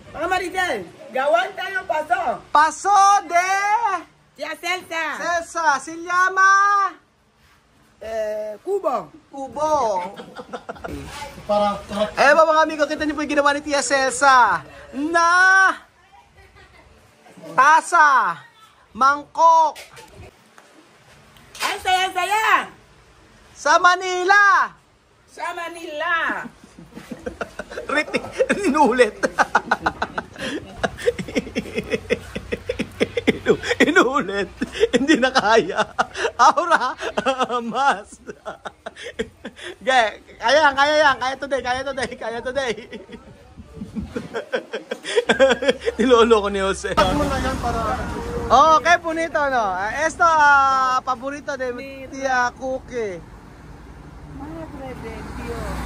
Mga Maritel, gawan tayo paso. Paso de Tia Celsa. Celsa, Silyama. Kubo. Kubo. Eh ba mga amigo, kita niyo po yung ginawa ni Tia Celsa na tasa, mangkok. Ang saya-saya. Sa Manila. Sa Manila. Inulit. Inulit. Hindi na kaya. Aura. Mas. Kaya yan. Kaya today. Nilolo ko ni Jose. Okay, punito, no? Esto, paborito de Tia Cookie. Madre de Dios.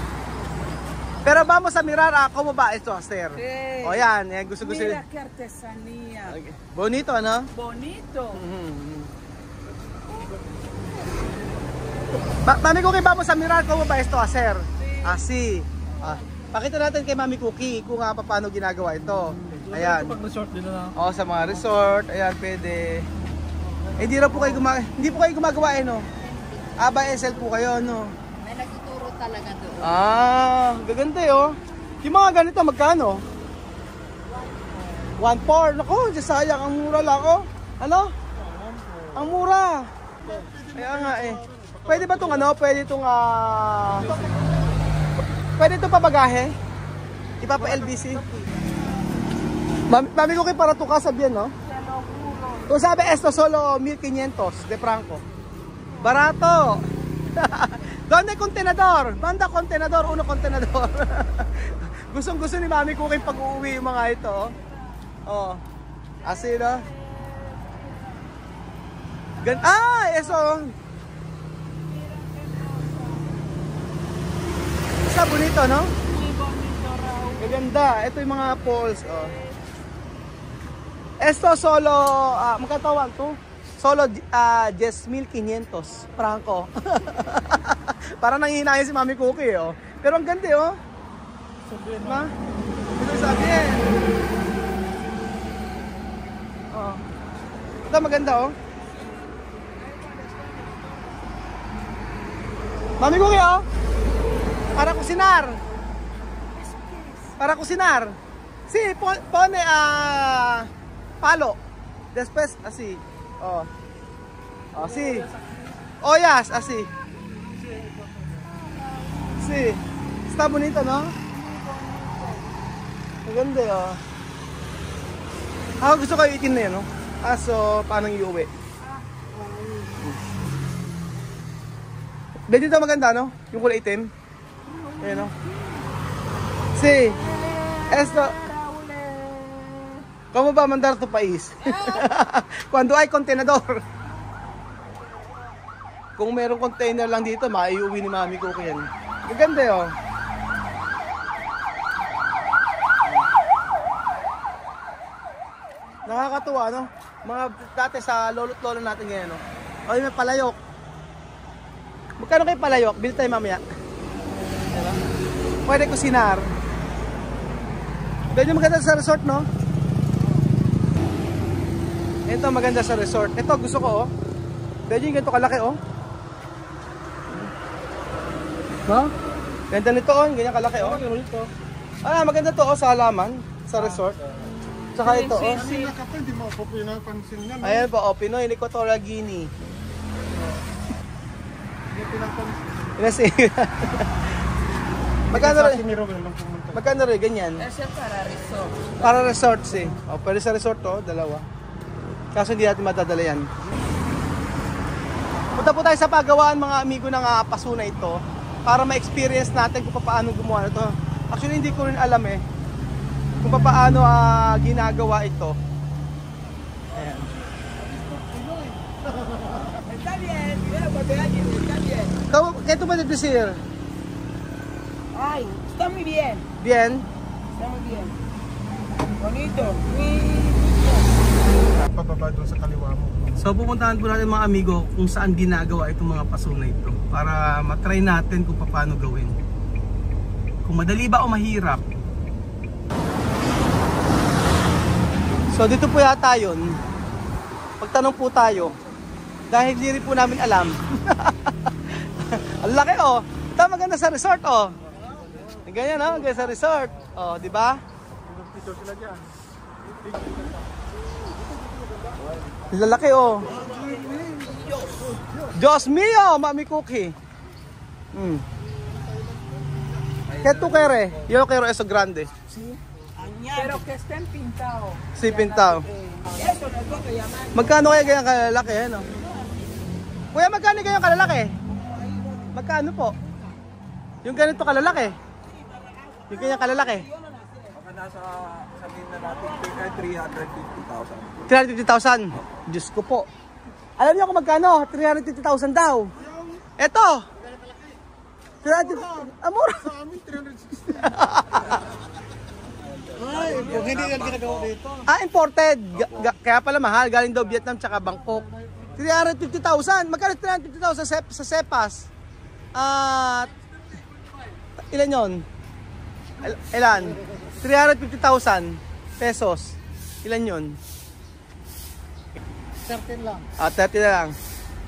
Pero vamos a mirar cómo va esto a hacer. Sí. O yan, gusto. Mira qué artesanía. Okay. Bonito, no? Bonito. Mami Cookie, vamos a mirar cómo va esto a hacer. Sí. Así. Pakita natin kay Mami Cookie kung paano ginagawa ito. Ayan. Sa mga resort. Ayan, pwede. Hindi po kayo gumagawa no? Aba SL po kayo, no? May nagtuturo talaga doon. Gaganda yung mga ganito, magkano? 1.4. Naku, sayang, ang mura lang Ano? Ang mura. Kaya nga Pwede ba itong Pwede itong Pwede itong pabagahe? Ipapa-LBC? Mami ko kayo para ito kasabihan, no? Kung sabi, esto solo 1,500 de franco. Barato! Donde contenedor? Banda contenedor, uno contenedor. Gustong-gusto ni Mami ko kayo pag-uwi yung mga ito. Asi, no? Eso. Isa bonito, no? Maganda. Ito yung mga poles, Esto solo, magkatawag to? Solo 10,500 franco. Parang nanghihinahin si Mami Cookie, Pero ang ganda, Diba? Ito sabihin. Ito maganda, Mami Cookie, Para kusinar. Sí, pone palo. Después así. Así. Ollas, así. Sí. Está bonito, ¿no? Maganda, Ako gusto ko itin na yun, no? So, paano iuwi? Dito maganda, no? Yung kulay itim. Ayan, no? Sí. Esto. ¿Cómo va a mandar tu país? Cuando hay contenedor. Kung merong container lang dito, maiuwi ni Mami Cookie yan. Maganda, Nakakatuwa, no? Mga dati sa lolo't lolo natin ngayon, no? May palayok. Magkano kayo palayok? Bill tayo mamaya. Diba? Pwede kusinar. Ganyan maganda sa resort, no? Ito maganda sa resort. Ito gusto ko, Ganyan ganito kalaki, Ganda nito, ganyan kalaki, maganda to, sa halaman, sa resort. Tsaka ito, Ayan po, Pinoy Equatorial Guinea. Magkano rin, ganyan? Ese para resort. Para resort, pwede sa resort, dalawa. Kaso hindi natin madadala yan. Punta po tayo sa pagawaan, mga amigo, ng paso na ito para ma-experience natin kung paano gumawa ito. Actually, hindi ko rin alam kung paano ginagawa ito. Ayan. Está bien, está bien. ¿Qué tú puedes decir? Ay, está muy bien. Bien. Está muy bien. Bonito. Pababa doon sa kaliwa mo. So pupuntahan po natin, mga amigo, kung saan ginagawa itong mga paso na ito para matry natin kung paano gawin. Kung madali ba o mahirap. So dito po yata yun. Pagtanong po tayo, dahil hindi rin po namin alam. Ang laki oh. Ito maganda sa resort oh. Ganyan oh, ganyan sa resort. Oh, di ba? Lalaki oh. Diyos mio, Mami Cookie. ¿Qué tú quieres? Yo quiero eso grande. Pero que estén pintados. Sí, pintado. Eso no es lo que llaman. Magkano kaya ganyan kalalaki? Ano? Kuya, magkano ganyan kalalaki? Magkano po? Yung ganito kalalaki? Yung ganyan kalalaki? Baka nasa, sabihin na natin, 350,000. Diyos ko po. Alam niyo kung magkano? 350,000 daw. Eto. 350,000. Amor. Sa amin, 360. Ay, kung hindi yan ginagawa dito. Imported. Kaya pala mahal. Galing daw Vietnam tsaka Bangkok. 350,000. Magkano 350,000 sa Sepas? Ilan yun? Ilan? 350,000 pesos. Ilan yun? 13 lang. 30 na lang.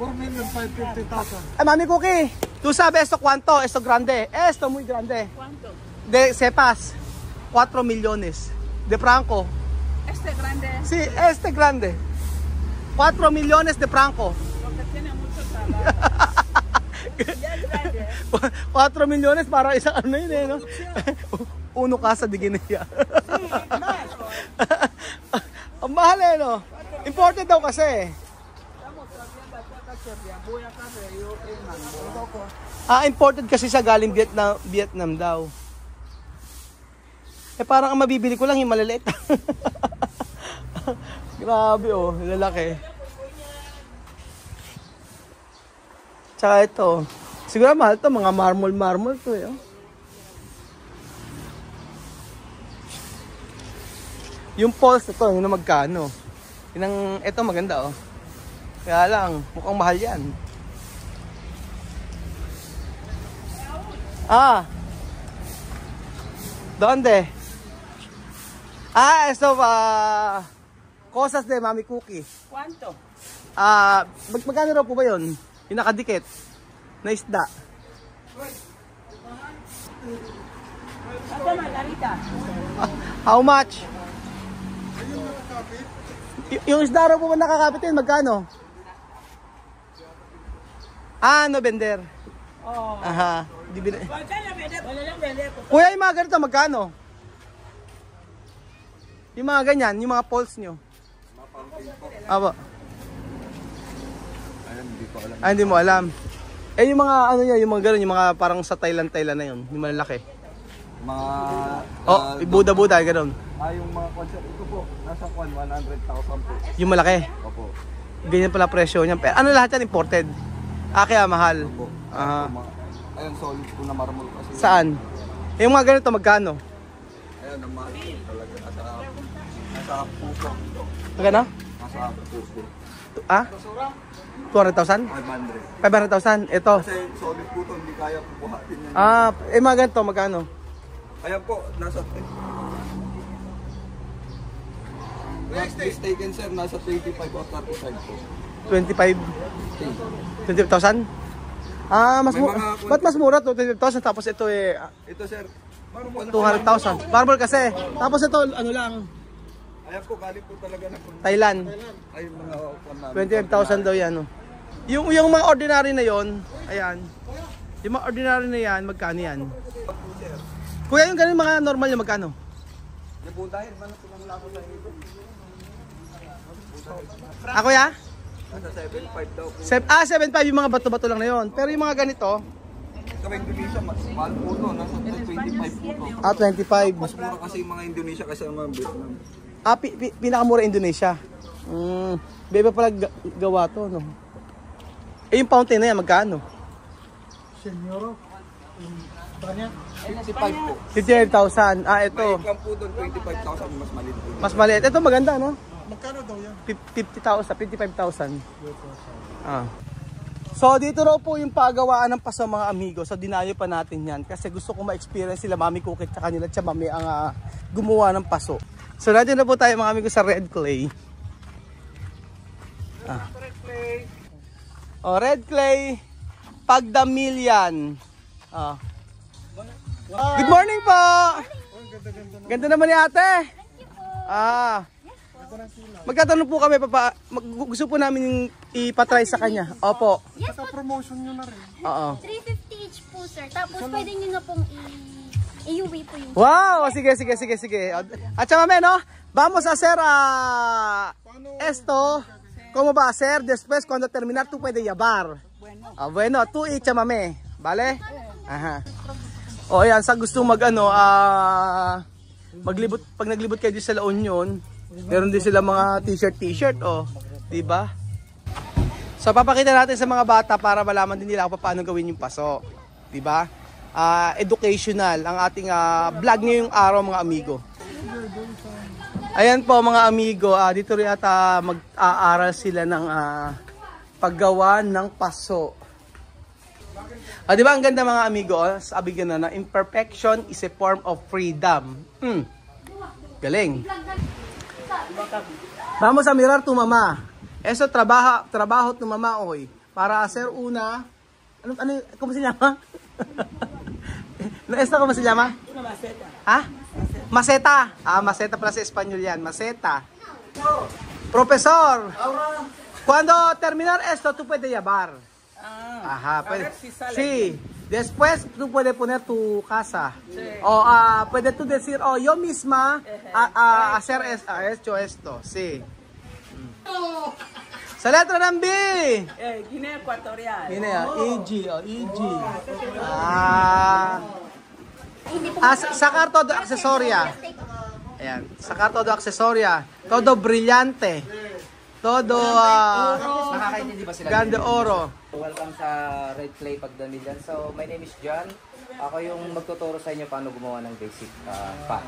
4,550,000. Mami Cookie, tú sabes esto cuánto? Esto grande. Esto muy grande. ¿Cuánto? De Sepas. 4 millones. De franco. Este grande. Sí, este grande. 4 millones de franco. Porque tiene mucho trabajo. Ya es grande. 4 millones para isang ano yun eh, no? Uno casa de Guinea. Ang mahal eh, no? Imported daw kasi. Estamos traviando acá que voy acá de yo Imported kasi siya galing Vietnam daw. Parang ang mabibili ko lang yung maliliit. Grabe oh, lalaki. Tsaka ito. Siguro mahal to, mga marmol to eh. Oh. Yung pulse ito, yun na magkano. Ito maganda oh. Kaya lang, mukhang mahal yan. ¿Dónde? Eso cosas de Mami Cookie. ¿Cuánto? Magkano raw po ba yun? Yung nakadikit na isda. ¿Cuánto, Margarita? How much? Yung isda raw po ba nakakapitin? Magkano? No vender. Oh. Aha. Wala lang vender. Kuya, yung mga ganito, magkano? Yung mga ganyan, yung mga poles nyo. Aba. Hindi ko alam. Hindi mo alam. Yung mga ano niya, yung mga gano'n, yung mga parang sa Thailand na yun, yung malalaki. Mga... Buda-buda, gano'n. yung mga concert, ito po, nasa 100,000 po. Yung malaki. Opo. Ganyan pala presyo niya. Ano lahat yan, imported? Kaya mahal. Opo. Ayun, solid po na marmol kasi. Saan? Yung mga ganito, magkano? Ayun, ang mahal talaga. Nasa puso. Magkano? Nasa puso. 200,000? 500. 500,000? Ito. Kasi solid po ito, hindi kaya pupuhatin yan. Mga ganito, magkano? Ayan po, nasa... Not mistaken sir, nasa 25 o 35 po. 25? 25,000? Ba't mas mura to? 25,000 tapos ito Ito sir, marmol. 200,000. Marble kasi. Tapos ito, ano lang, Ayan po, galing po talaga na po. Thailand. Ay, mga 25,000 daw yan. Oh. Yung mga ordinary na yon, ayan. Yung mga ordinary na yan, magkano yan? Kuya, yung ganun mga normal yung magkano? Nabundahin man ito ng lako sa ito. Kuya? Nasa 7.5 daw po. 7.5 yung mga bato-bato lang na yon. Pero yung mga ganito, Sa Indonesia, mas mahal po ito. Nasa 25 po ito. 25. Mas mura kasi yung mga Indonesia kasi ang mga Vietnam. Pinakamura Indonesia. Beba pala gawa to, no? Yung fountain na yan, magkano? Senyoro. 55 po. 55,000. Ito. May ikam po doon, 25,000 mas maliit po. Mas maliit. Ito maganda, no? Magkano daw yan? 55,000. So, dito raw po yung pagawaan ng paso mga amigo. So, dinayo pa natin yan. Kasi gusto ko ma-experience sila Mami Cookie at kanila Tia Mami ang gumawa ng paso. So, natin na po tayo mga amigo sa red clay. Oh, red clay. Pagdamilyan. Oh. Good morning po! Ganda naman ni ate. Magtatanong po kami, gusto po namin ipatry sa kanya. Opo. Yes po. Promotion nyo na rin. Oo. 350 each po, sir. Tapos pwede nyo na pong iuwi po yung... Wow! Sige. At saka no? Vamos a hacer esto. ¿Cómo va a ser? Después, cuando terminar, tú puedes llevar. Bueno, tú y chamame. ¿Vale? Aha. O yan, sa gusto maglibot, pag naglibot kayo sa La Union, meron din sila mga t-shirt, oh. Diba? So, papakita natin sa mga bata para malaman din nila kung paano gawin yung paso. Diba? Educational ang ating vlog ngayong araw, mga amigo. Ayan po, mga amigo. Dito rin ata mag-aaral sila ng paggawa ng paso. Diba ang ganda, mga amigo? Sabi ko na, imperfection is a form of freedom. Galing. Vamos a mirar tu mamá. Eso trabajo tu mamá hoy. Para hacer una... ¿Cómo se llama? ¿Esto cómo se llama? Una maceta. ¿Ah? Maceta. Maceta para sa Espanyol yan. Maceta. Profesor, cuando terminar esto, tú puedes llevar. Ajá, puede. Sí. Después tú puedes poner tu casa. Sí. O puedes tú decir, yo misma hacer esto. Sí. Sa letra ng B. Guinea Ecuatorial. Guinea, EG. Sacar todo aksesorya. Ayan. Sacar todo aksesorya. Todo brillante. Todo Nakakaintindi ba sila? grande oro. Welcome sa Red Clay Pagdamilyan. So, my name is John. Ako yung magtuturo sa inyo paano gumawa ng basic pot.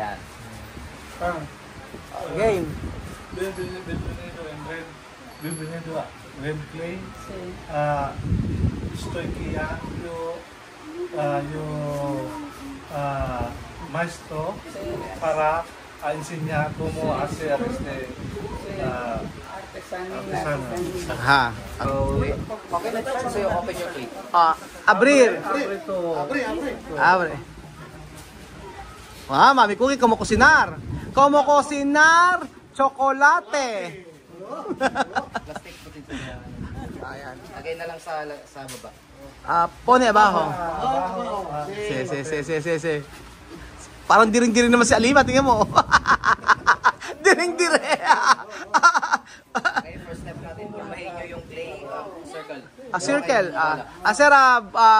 Yan. Game. Bienvenido a Red Clay. Estoy guiando yung maestro para enseñar cómo hacer artesano. Aha. So, okay na dyan. So, open your plate. Abrir. Abre. Mami Cookie, como cocinar. Como cocinar chocolate. Plastic potato. Ayan. Lagay na lang sa baba. Pone abajo. Sí. Parang diring-diring naman si Alima, tingnan mo. Diring-diring. Okay, first step natin. Formahin nyo yung clay circle. Circle. Hacer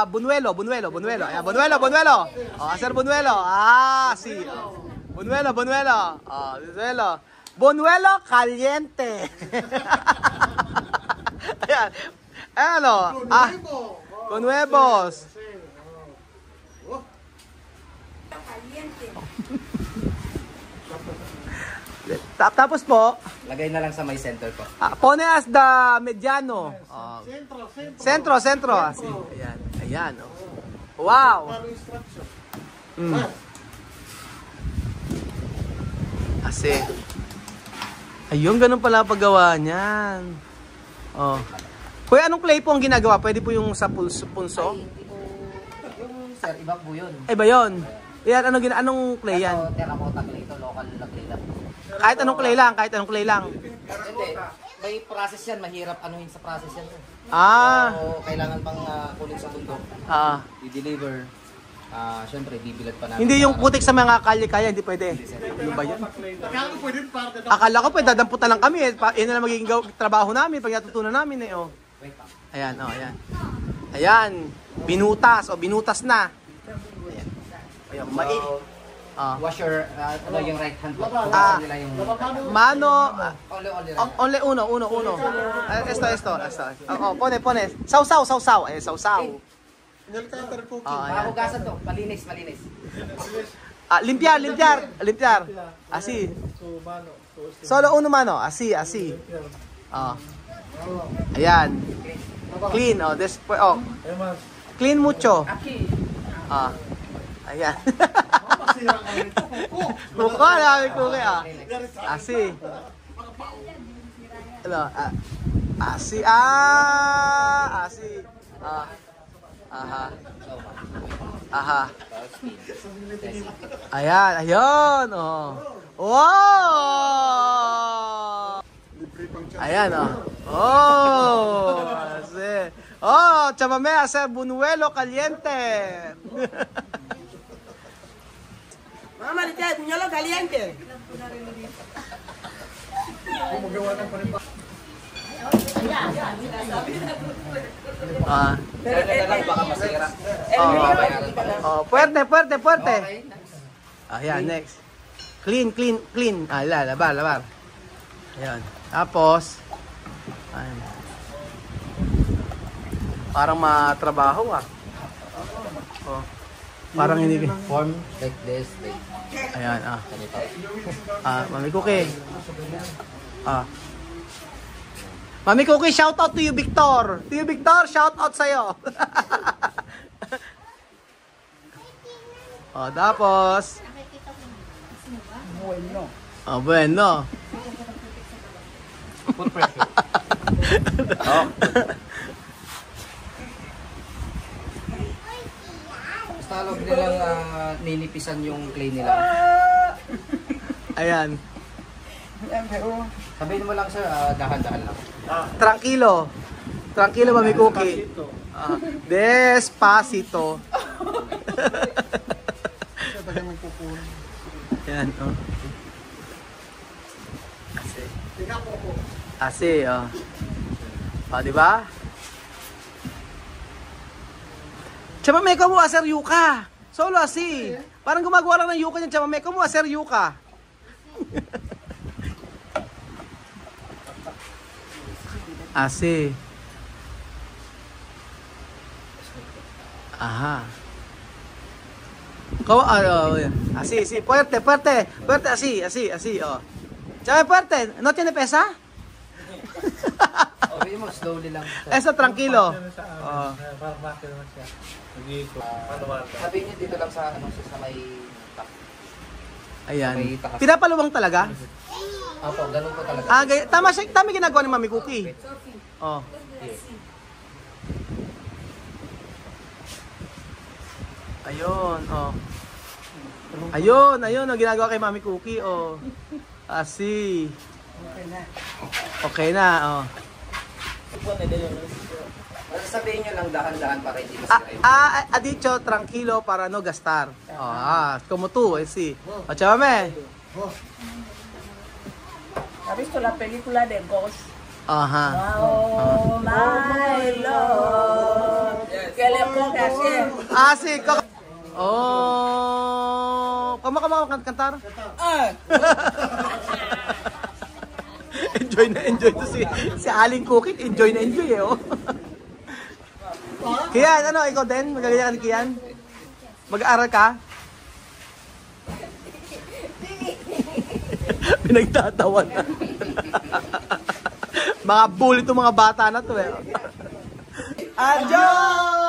bunuelo. Ayan, bunuelo. Hacer bunuelo. Sí. Bunuelo. Bunuelo caliente. Ayan. Ano? Con huevos. Tapos po, Lagay na lang sa may center po. pone as the mediano. Centro. Así. Ayan. Wow. Así. Ayun, ganun pala paggawa niyan. Kuya, anong clay po ang ginagawa? Pwede po yung sa punso? Yung sir, iba po yun. Ba yun? Yan, anong clay yan? Ito, terracotta clay ito, local na clay lang. Kahit anong clay lang. Hindi, may process yan, mahirap anuhin sa process yan. So, kailangan pang kunin sa bundok, i-deliver. Siyempre, bibilad pa namin. Hindi yung putik sa mga kalye-kaya, hindi pwede. Ano ba yan? Akala ko pwede, dadamputan lang kami. Yan na lang magiging trabaho namin pag natutunan namin. Ayan. Ayan. Binutas na. Ayan. Wash your, yung right hand po. Nila yung... Mano. Only right. Only uno. Esto. Pone. Sausaw. Sausaw. Mahugasan to, malinis. Limpiar. Así. Solo uno mano. Así. Ayan. Clean. Después. Clean mucho. Ayan. Kuko, Mami Cookie, Asi. Ano, Asi, Asi. Aha. Aha. Ayan, ayun, oh. Wow! Ayan, oh. Oh, Asi. Oh, chamame, hacer buñuelo caliente. Mga Marites, buñuelo caliente. Kaya lang baka masira. Fuerte, fuerte, fuerte. Ayan, next. Clean, clean, clean. Labar, labar. Ayan. Tapos, ayan. Parang matrabaho, Oh. Parang hindi. Form like this. Like, Ayan, ganito. Mami Cookie. Mami Cookie, shout out to you, Victor. To you, Victor, shout out sa'yo. Tapos. Bueno. Put pressure. Basta alam nilang ninipisan yung clay nila. Ayan. Sabihin mo lang sir, dahan-dahan lang. Tranquilo. Tranquilo, Mami Cookie. Despacito. Ayan, Asi, di ba? Chamame, kamu hacer yuca. Solo asi. Parang gumagawa lang ng yuca niyan, chamame. Kamu hacer yuca. Asi. Aha. Así, sí, fuerte, fuerte, fuerte, así, Chamame, fuerte, ¿no tiene pesa? Okay mo, slowly lang. Eso, tranquilo. Parang bakit naman siya. Nag-iikot. Sabihin niyo dito lang sa may top. Ayan. May takas. Pinapaluwang talaga? Opo, ganun po talaga. Tama ginagawa ni Mami Cookie. Ayun, Ayun, ang ginagawa kay Mami Cookie, Asi. Okay na, Sabihin niyo lang dahan-dahan para hindi masira. Ha dicho, tranquilo para no gastar. Como tú, sí. Chamame. ¿Has visto la película de Ghost? Ajá. Oh, my Lord. ¿Qué le pone así? Sí. ¿Cómo cantar? Enjoy to si Aling Cookie. Enjoy, Kian, ikaw din? Magaganyan ka ni Kian? Mag-aaral ka? Pinagtatawan na. Mga bully itong mga bata na to, Adios!